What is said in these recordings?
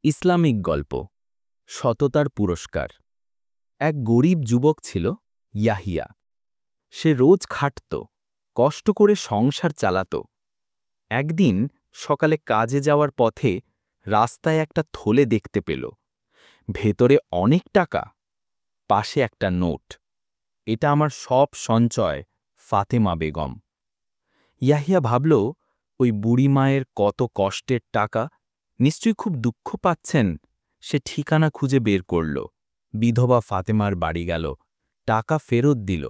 Islamic গল্প সততার পুরস্কার। এক গরিব যুবক ছিল ইয়াহিয়া। সে রোজ খাটত, কষ্ট করে সংসার চালাত। একদিন সকালে কাজে যাওয়ার পথে রাস্তায় একটা থলে দেখতে পেল। ভেতরে অনেক টাকা, পাশে একটা নোট। এটা আমার সব সঞ্চয়, ফাতেমা বেগম। ইয়াহিয়া ভাবল, ওই বুড়ি মায়ের কত কষ্টের টাকা, নিশ্চয়ই খুব দুঃখ পাচ্ছেন। সে ঠিকানা খুঁজে বের করল, বিধবা ফাতেমার বাড়ি গেল, টাকা ফেরত দিল।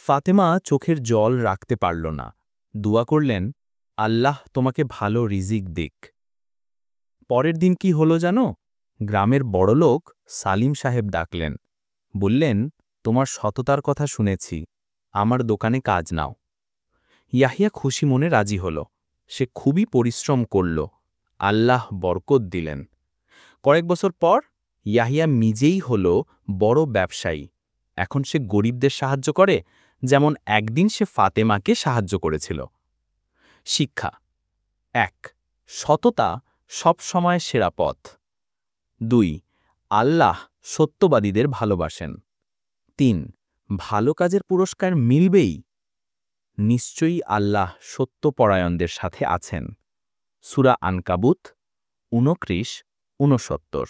ফাতেমা চোখের জল রাখতে পারল না, দোয়া করলেন, আল্লাহ তোমাকে ভালো রিজিক দিক। পরের দিন কি হলো জানো? গ্রামের বড়লোক সালিম সাহেব ডাকলেন, বললেন, তোমার সততার কথা শুনেছি, আমার দোকানে কাজ নাও। ইয়াহিয়া খুশি মনে রাজি হল। সে খুবই পরিশ্রম করল, আল্লাহ বরকত দিলেন। কয়েক বছর পর ইয়াহিয়া নিজেই হল বড় ব্যবসায়ী। এখন সে গরিবদের সাহায্য করে, যেমন একদিন সে ফাতেমাকে সাহায্য করেছিল। শিক্ষা: ১. সততা সব সময় সেরা পথ। ২. আল্লাহ সত্যবাদীদের ভালোবাসেন। ৩. ভালো কাজের পুরস্কার মিলবেই। নিশ্চয়ই আল্লাহ সত্যপরায়ণদের সাথে আছেন। সূরা আনকাবুত ২৯-৬৯।